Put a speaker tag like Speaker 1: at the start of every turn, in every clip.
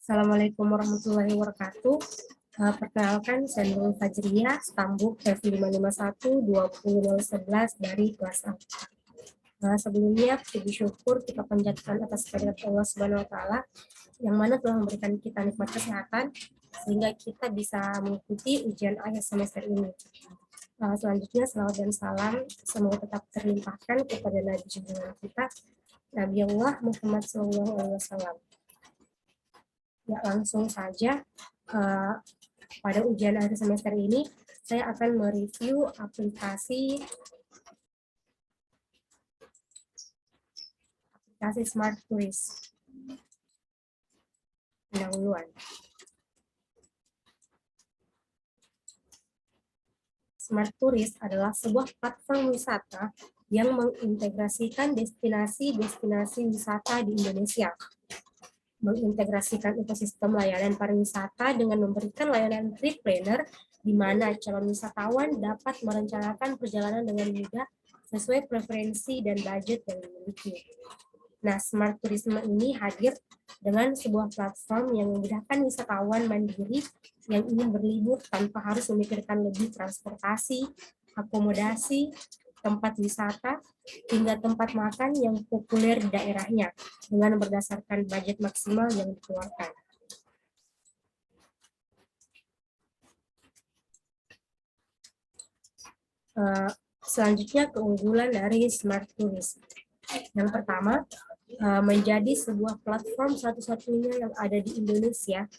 Speaker 1: Assalamualaikum warahmatullahi wabarakatuh. Perkenalkan, saya Nurul Fajriyah, Stambuk F551-20011 dari kelas A. Sebelumnya, puji syukur kita panjatkan atas kehadirat Allah Subhanahu wa Ta'ala, yang mana telah memberikan kita nikmat kesehatan, sehingga kita bisa mengikuti ujian akhir semester ini. Selanjutnya, salawat dan salam semoga tetap terlimpahkan kepada Nabi junjungan kita, Nabi Allah Muhammad SAW. Ya, langsung saja pada ujian akhir semester ini saya akan mereview aplikasi Smart Tourist. Pendahuluan. Smart Tourist adalah sebuah platform wisata yang mengintegrasikan destinasi-destinasi wisata di Indonesia, mengintegrasikan ekosistem layanan pariwisata dengan memberikan layanan trip planner di mana calon wisatawan dapat merencanakan perjalanan dengan mudah sesuai preferensi dan budget yang dimiliki. Nah, Smart Tourism ini hadir dengan sebuah platform yang memudahkan wisatawan mandiri yang ingin berlibur tanpa harus memikirkan lebih transportasi, akomodasi, tempat wisata, hingga tempat makan yang populer di daerahnya dengan berdasarkan budget maksimal yang dikeluarkan. Selanjutnya, keunggulan dari Smart Tourist. Yang pertama, menjadi sebuah platform satu-satunya yang ada di Indonesia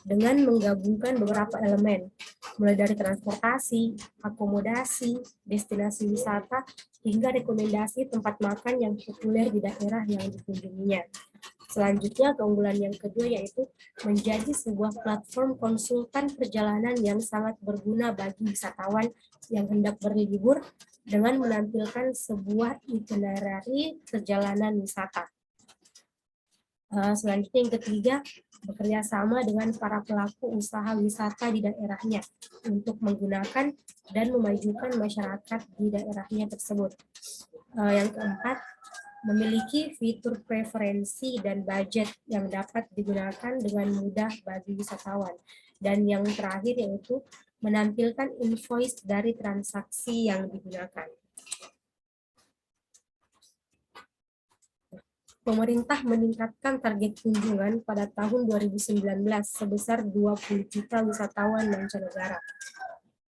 Speaker 1: dengan menggabungkan beberapa elemen, mulai dari transportasi, akomodasi, destinasi wisata, hingga rekomendasi tempat makan yang populer di daerah yang dikunjunginya. Selanjutnya, keunggulan yang kedua yaitu menjadi sebuah platform konsultan perjalanan yang sangat berguna bagi wisatawan yang hendak berlibur dengan menampilkan sebuah itinerary perjalanan wisata. Selanjutnya yang ketiga, bekerja sama dengan para pelaku usaha wisata di daerahnya untuk menggunakan dan memajukan masyarakat di daerahnya tersebut. Yang keempat, memiliki fitur preferensi dan budget yang dapat digunakan dengan mudah bagi wisatawan. Dan yang terakhir yaitu menampilkan invoice dari transaksi yang digunakan. Pemerintah meningkatkan target kunjungan pada tahun 2019 sebesar 20 juta wisatawan mancanegara.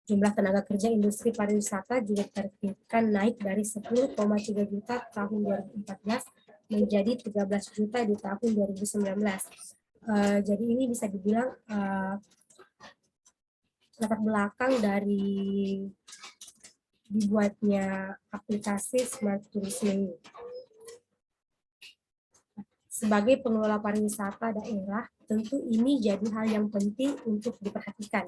Speaker 1: Jumlah tenaga kerja industri pariwisata juga ditargetkan naik dari 10,3 juta tahun 2014 menjadi 13 juta di tahun 2019. Jadi ini bisa dibilang latar belakang dari dibuatnya aplikasi Smart Tourism ini. Sebagai pengelola pariwisata daerah, tentu ini jadi hal yang penting untuk diperhatikan.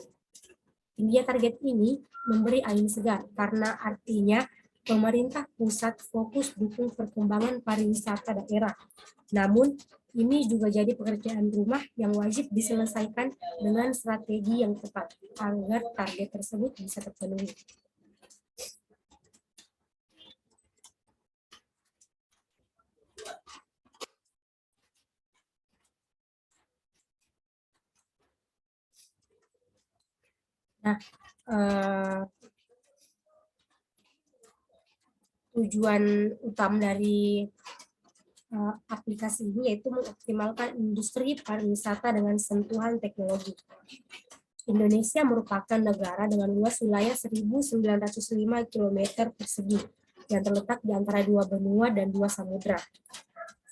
Speaker 1: Tingginya target ini memberi angin segar karena artinya pemerintah pusat fokus dukung perkembangan pariwisata daerah. Namun, ini juga jadi pekerjaan rumah yang wajib diselesaikan dengan strategi yang tepat agar target tersebut bisa terpenuhi. Nah, tujuan utama dari aplikasi ini yaitu mengoptimalkan industri pariwisata dengan sentuhan teknologi. Indonesia merupakan negara dengan luas wilayah 1.905 km persegi yang terletak di antara dua benua dan dua samudra.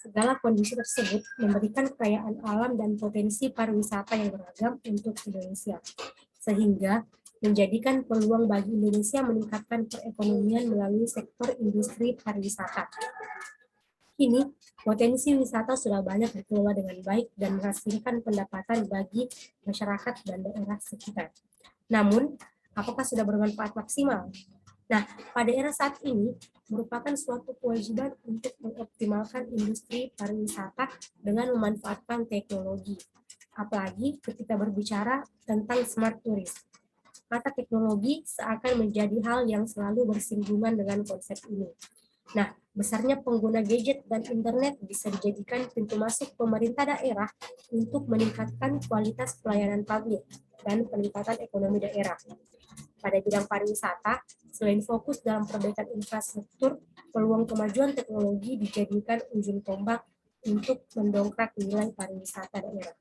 Speaker 1: Segala kondisi tersebut memberikan kekayaan alam dan potensi pariwisata yang beragam untuk Indonesia, sehingga menjadikan peluang bagi Indonesia meningkatkan perekonomian melalui sektor industri pariwisata. Kini, potensi wisata sudah banyak dikelola dengan baik dan menghasilkan pendapatan bagi masyarakat dan daerah sekitar. Namun, apakah sudah bermanfaat maksimal? Nah, pada era saat ini, merupakan suatu kewajiban untuk mengoptimalkan industri pariwisata dengan memanfaatkan teknologi. Apalagi ketika berbicara tentang smart tourism. Kata teknologi seakan menjadi hal yang selalu bersinggungan dengan konsep ini. Nah, besarnya pengguna gadget dan internet bisa dijadikan pintu masuk pemerintah daerah untuk meningkatkan kualitas pelayanan publik dan peningkatan ekonomi daerah. Pada bidang pariwisata, selain fokus dalam perbaikan infrastruktur, peluang kemajuan teknologi dijadikan ujung tombak untuk mendongkrak nilai pariwisata daerah.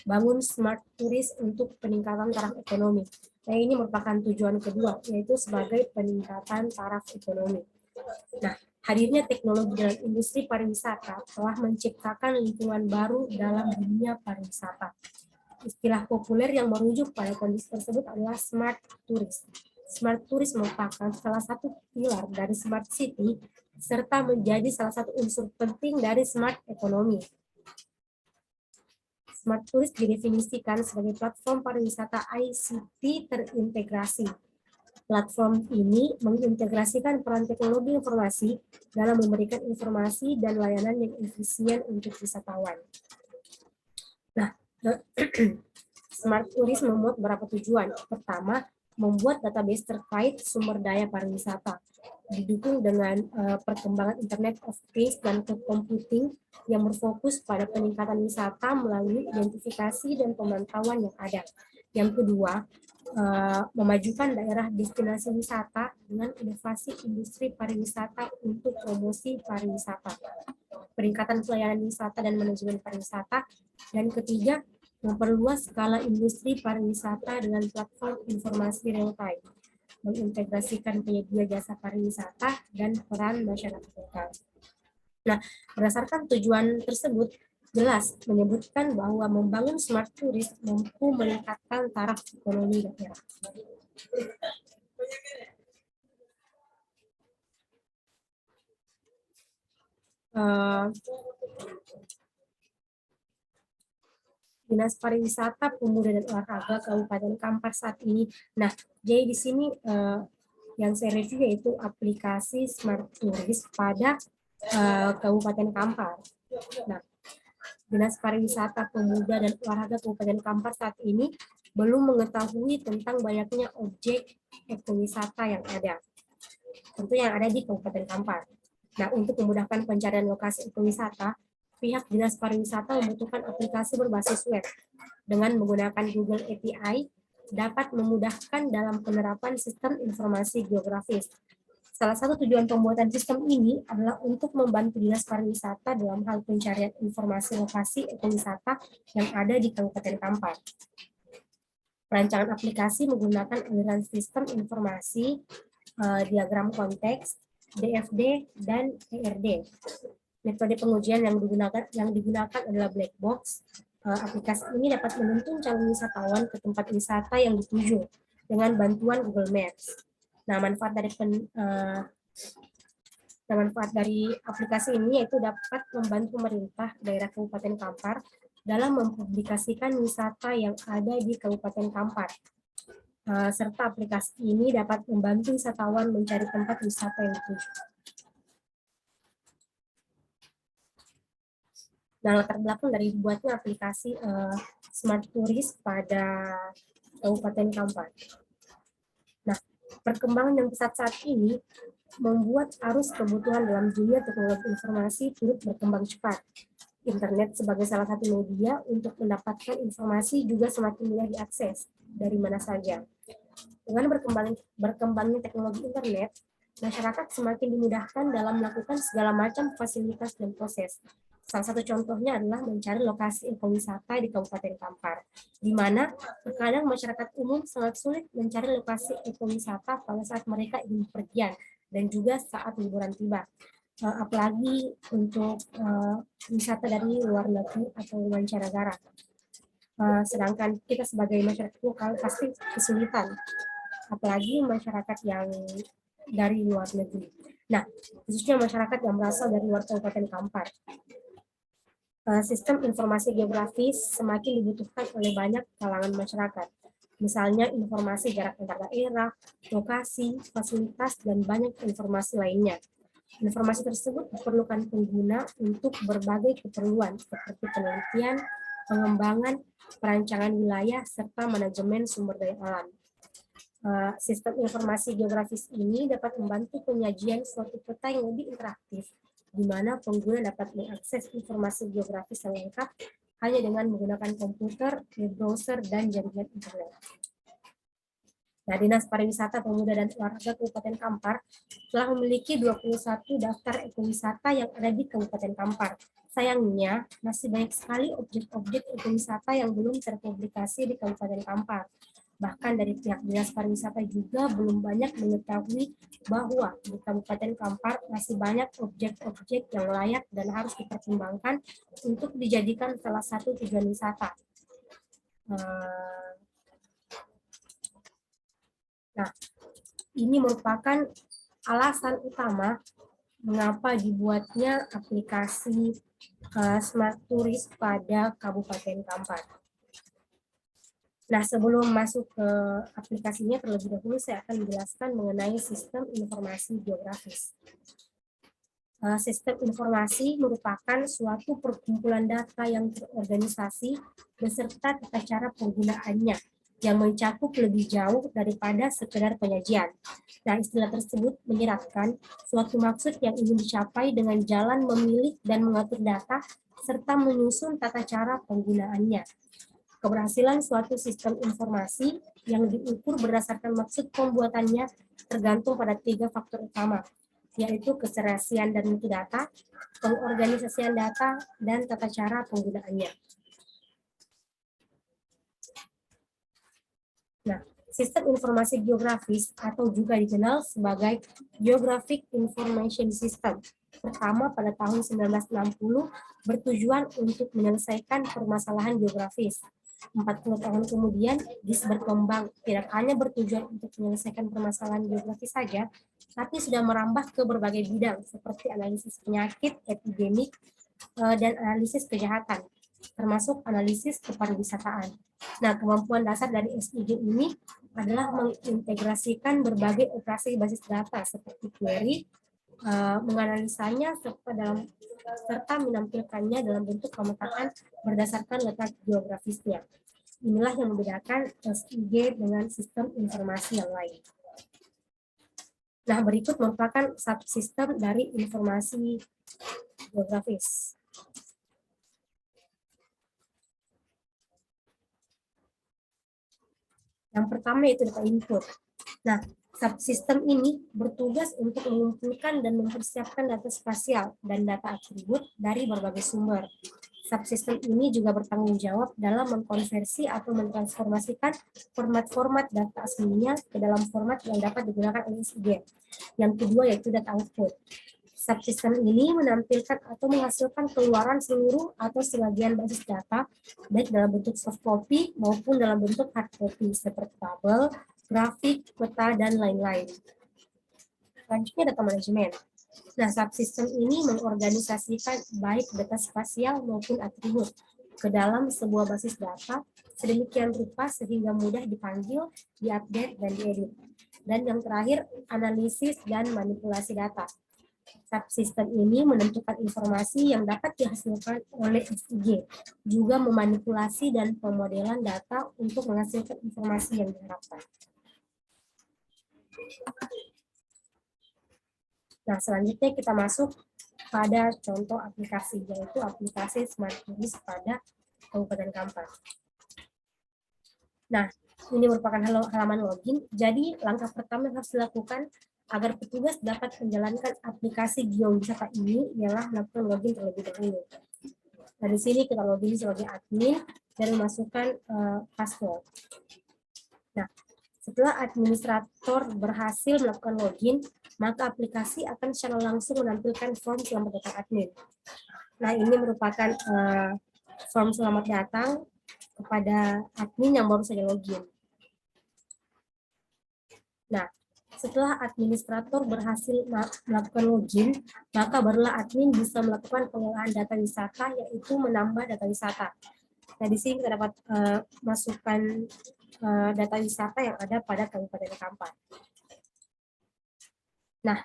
Speaker 1: Bangun smart tourist untuk peningkatan taraf ekonomi. Nah, ini merupakan tujuan kedua, yaitu sebagai peningkatan taraf ekonomi. Nah, hadirnya teknologi dalam industri pariwisata telah menciptakan lingkungan baru dalam dunia pariwisata. Istilah populer yang merujuk pada kondisi tersebut adalah smart tourist. Smart tourist merupakan salah satu pilar dari smart city serta menjadi salah satu unsur penting dari smart ekonomi. Smart tourist didefinisikan sebagai platform pariwisata ICT terintegrasi. Platform ini mengintegrasikan peran teknologi informasi dalam memberikan informasi dan layanan yang efisien untuk wisatawan. Nah, smart tourist memuat beberapa tujuan. Pertama, membuat database terkait sumber daya pariwisata, didukung dengan perkembangan Internet of Things dan computing yang berfokus pada peningkatan wisata melalui identifikasi dan pemantauan yang ada. Yang kedua, memajukan daerah destinasi wisata dengan inovasi industri pariwisata untuk promosi pariwisata, peningkatan pelayanan wisata dan manajemen pariwisata. Dan ketiga, memperluas skala industri pariwisata dengan platform informasi real time, mengintegrasikan penyedia jasa pariwisata dan peran masyarakat lokal. Nah, berdasarkan tujuan tersebut, jelas menyebutkan bahwa membangun smart tourist mampu meningkatkan taraf ekonomi daerah. Dinas Pariwisata, Pemuda dan Olahraga Kabupaten Kampar saat ini. Nah, jadi di sini yang saya review yaitu aplikasi Smart Tourist pada Kabupaten Kampar. Nah, Dinas Pariwisata, Pemuda dan Olahraga Kabupaten Kampar saat ini belum mengetahui tentang banyaknya objek ekowisata yang ada. Tentu yang ada di Kabupaten Kampar. Nah, untuk memudahkan pencarian lokasi ekowisata, pihak Dinas Pariwisata membutuhkan aplikasi berbasis web. Dengan menggunakan Google API, dapat memudahkan dalam penerapan sistem informasi geografis. Salah satu tujuan pembuatan sistem ini adalah untuk membantu Dinas Pariwisata dalam hal pencarian informasi lokasi ekowisata yang ada di Kabupaten Kampar. Perancangan aplikasi menggunakan aliran sistem informasi, diagram konteks, DFD, dan ERD. Metode pengujian yang digunakan adalah black box. Aplikasi ini dapat menuntun calon wisatawan ke tempat wisata yang dituju dengan bantuan Google Maps. Nah, manfaat dari aplikasi ini yaitu dapat membantu pemerintah daerah Kabupaten Kampar dalam mempublikasikan wisata yang ada di Kabupaten Kampar. Serta aplikasi ini dapat membantu wisatawan mencari tempat wisata yang dituju. Nah, latar belakang dari dibuatnya aplikasi Smart Tourist pada Kabupaten Kampar. Nah, perkembangan yang pesat saat ini membuat arus kebutuhan dalam dunia teknologi informasi turut berkembang cepat. Internet sebagai salah satu media untuk mendapatkan informasi juga semakin mudah diakses dari mana saja. Dengan berkembangnya teknologi internet, masyarakat semakin dimudahkan dalam melakukan segala macam fasilitas dan proses. Salah satu contohnya adalah mencari lokasi ekowisata di Kabupaten Kampar, di mana terkadang masyarakat umum sangat sulit mencari lokasi ekowisata pada saat mereka ingin bepergian dan juga saat liburan tiba. Apalagi untuk wisata dari luar negeri atau mancanegara. Sedangkan kita sebagai masyarakat lokal pasti kesulitan, apalagi masyarakat yang dari luar negeri. Nah, khususnya masyarakat yang berasal dari luar Kabupaten Kampar. Sistem informasi geografis semakin dibutuhkan oleh banyak kalangan masyarakat. Misalnya informasi jarak antar daerah, lokasi, fasilitas, dan banyak informasi lainnya. Informasi tersebut diperlukan pengguna untuk berbagai keperluan seperti penelitian, pengembangan, perancangan wilayah, serta manajemen sumber daya alam. Sistem informasi geografis ini dapat membantu penyajian suatu peta yang lebih interaktif, di mana pengguna dapat mengakses informasi geografis yang lengkap hanya dengan menggunakan komputer, web browser, dan jaringan internet. Nah, Dinas Pariwisata, Pemuda, dan Olahraga Kabupaten Kampar telah memiliki 21 daftar ekowisata yang ada di Kabupaten Kampar. Sayangnya, masih banyak sekali objek-objek ekowisata yang belum terpublikasi di Kabupaten Kampar. Bahkan dari pihak Dinas Pariwisata juga belum banyak mengetahui bahwa di Kabupaten Kampar masih banyak objek-objek yang layak dan harus dipertimbangkan untuk dijadikan salah satu tujuan wisata. Nah, ini merupakan alasan utama mengapa dibuatnya aplikasi Smart Tourist pada Kabupaten Kampar. Nah, sebelum masuk ke aplikasinya, terlebih dahulu saya akan menjelaskan mengenai sistem informasi geografis. Sistem informasi merupakan suatu perkumpulan data yang terorganisasi beserta tata cara penggunaannya yang mencakup lebih jauh daripada sekedar penyajian. Nah, istilah tersebut menyiratkan suatu maksud yang ingin dicapai dengan jalan memilih dan mengatur data serta menyusun tata cara penggunaannya. Keberhasilan suatu sistem informasi yang diukur berdasarkan maksud pembuatannya tergantung pada 3 faktor utama, yaitu keserasian dan mutu data, pengorganisasian data, dan tata cara penggunaannya. Nah, sistem informasi geografis atau juga dikenal sebagai Geographic Information System pertama pada tahun 1960 bertujuan untuk menyelesaikan permasalahan geografis. 40 tahun kemudian, GIS berkembang tidak hanya bertujuan untuk menyelesaikan permasalahan geografis saja, tapi sudah merambah ke berbagai bidang seperti analisis penyakit, epidemik, dan analisis kejahatan, termasuk analisis kepariwisataan. Nah, kemampuan dasar dari SIG ini adalah mengintegrasikan berbagai operasi basis data seperti query, menganalisanya serta menampilkannya dalam bentuk pemetaan berdasarkan letak geografisnya. Inilah yang membedakan SIG dengan sistem informasi yang lain. Nah, berikut merupakan subsistem dari informasi geografis. Yang pertama yaitu data input. Nah, subsistem ini bertugas untuk mengumpulkan dan mempersiapkan data spasial dan data atribut dari berbagai sumber. Subsistem ini juga bertanggung jawab dalam mengkonversi atau mentransformasikan format-format data aslinya ke dalam format yang dapat digunakan oleh SIG. Yang kedua yaitu data output. Subsistem ini menampilkan atau menghasilkan keluaran seluruh atau sebagian basis data, baik dalam bentuk soft copy maupun dalam bentuk hard copy, seperti tabel, grafik, peta, dan lain-lain. Selanjutnya data manajemen. Nah, subsistem ini mengorganisasikan baik data spasial maupun atribut ke dalam sebuah basis data sedemikian rupa sehingga mudah dipanggil, diupdate, dan diedit. Dan yang terakhir, analisis dan manipulasi data. Subsistem ini menentukan informasi yang dapat dihasilkan oleh SIG, juga memanipulasi dan pemodelan data untuk menghasilkan informasi yang diharapkan. Nah, selanjutnya kita masuk pada contoh aplikasi, yaitu aplikasi Smart Tourist pada Kabupaten Kampar. Nah, ini merupakan halaman login, jadi langkah pertama yang harus dilakukan agar petugas dapat menjalankan aplikasi geowisata ini ialah melakukan login terlebih dahulu. Nah, di sini kita login sebagai admin dan memasukkan password. Nah, setelah administrator berhasil melakukan login, maka aplikasi akan secara langsung menampilkan form selamat datang admin. Nah, ini merupakan form selamat datang kepada admin yang baru saja login. Nah, setelah administrator berhasil melakukan login, maka barulah admin bisa melakukan pengolahan data wisata, yaitu menambah data wisata. Nah, di sini kita dapat masukkan data wisata yang ada pada Kabupaten Kampar. Nah,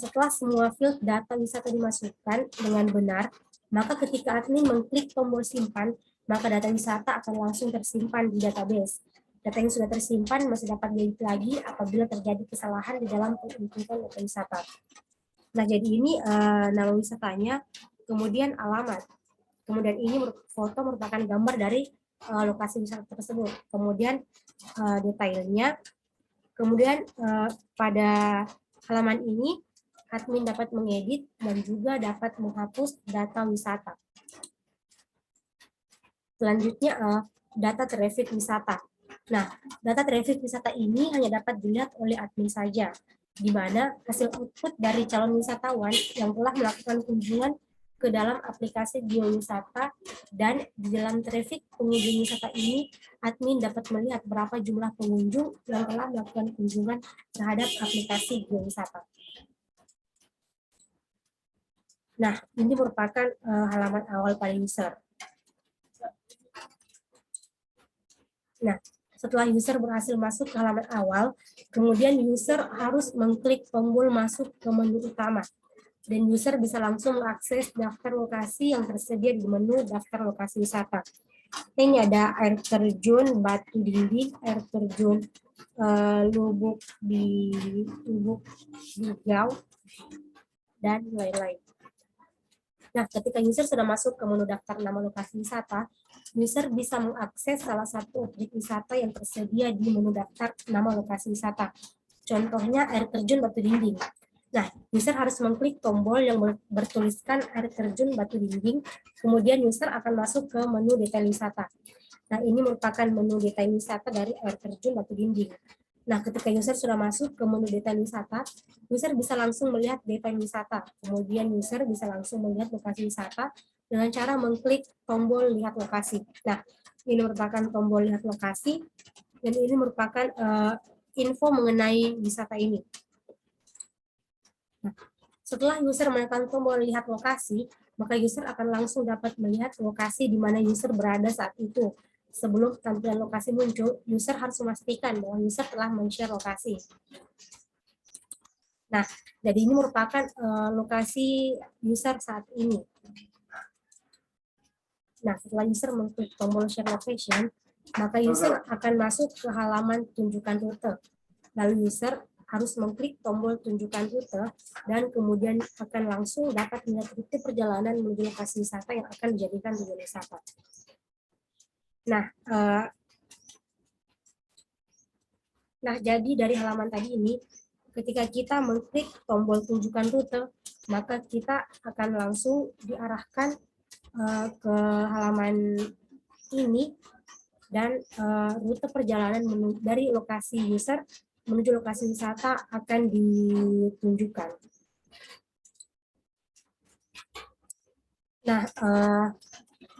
Speaker 1: setelah semua field data wisata dimasukkan dengan benar, maka ketika admin mengklik tombol simpan, maka data wisata akan langsung tersimpan di database. Data yang sudah tersimpan masih dapat diedit lagi apabila terjadi kesalahan di dalam penginputan data wisata. Nah, jadi ini nama wisatanya, kemudian alamat. Kemudian ini foto merupakan gambar dari lokasi wisata tersebut. Kemudian detailnya. Kemudian pada halaman ini admin dapat mengedit dan juga dapat menghapus data wisata. Selanjutnya data traffic wisata. Nah, data traffic wisata ini hanya dapat dilihat oleh admin saja, di mana hasil output dari calon wisatawan yang telah melakukan kunjungan ke dalam aplikasi geowisata, dan di dalam traffic pengunjung wisata ini, admin dapat melihat berapa jumlah pengunjung yang telah melakukan kunjungan terhadap aplikasi geowisata. Nah, ini merupakan halaman awal pada user. Nah, setelah user berhasil masuk ke halaman awal, kemudian user harus mengklik tombol masuk ke menu utama. Dan user bisa langsung mengakses daftar lokasi yang tersedia di menu daftar lokasi wisata. Ini ada air terjun Batu Dinding, air terjun Lubuk Ligau, dan lain-lain. Nah, ketika user sudah masuk ke menu daftar nama lokasi wisata, user bisa mengakses salah satu objek wisata yang tersedia di menu daftar nama lokasi wisata. Contohnya air terjun Batu Dinding. Nah, user harus mengklik tombol yang bertuliskan air terjun Batu Dinding, kemudian user akan masuk ke menu detail wisata. Nah, ini merupakan menu detail wisata dari air terjun Batu Dinding. Nah, ketika user sudah masuk ke menu detail wisata, user bisa langsung melihat detail wisata. Kemudian user bisa langsung melihat lokasi wisata dengan cara mengklik tombol lihat lokasi. Nah, ini merupakan tombol lihat lokasi, dan ini merupakan info mengenai wisata ini. Nah, setelah user menekan tombol lihat lokasi, maka user akan langsung dapat melihat lokasi di mana user berada saat itu. Sebelum tampilan lokasi muncul, user harus memastikan bahwa user telah men-share lokasi. Nah, jadi ini merupakan lokasi user saat ini. Nah, setelah user mengklik tombol share location, maka user akan masuk ke halaman tunjukkan rute. Lalu user harus mengklik tombol tunjukkan rute, dan kemudian akan langsung dapat melihat rute perjalanan menuju lokasi wisata yang akan dijadikan tujuan wisata. Nah, jadi dari halaman tadi ini, ketika kita mengklik tombol tunjukkan rute, maka kita akan langsung diarahkan ke halaman ini, dan rute perjalanan dari lokasi user menuju lokasi wisata akan ditunjukkan. Nah,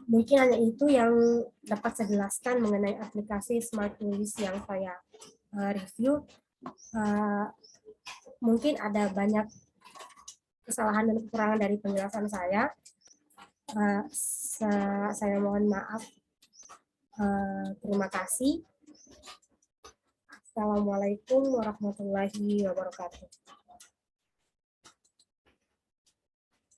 Speaker 1: mungkin hanya itu yang dapat saya jelaskan mengenai aplikasi Smart Tulis yang saya review. Mungkin ada banyak kesalahan dan kekurangan dari penjelasan saya. Saya mohon maaf. Terima kasih. Assalamualaikum warahmatullahi wabarakatuh.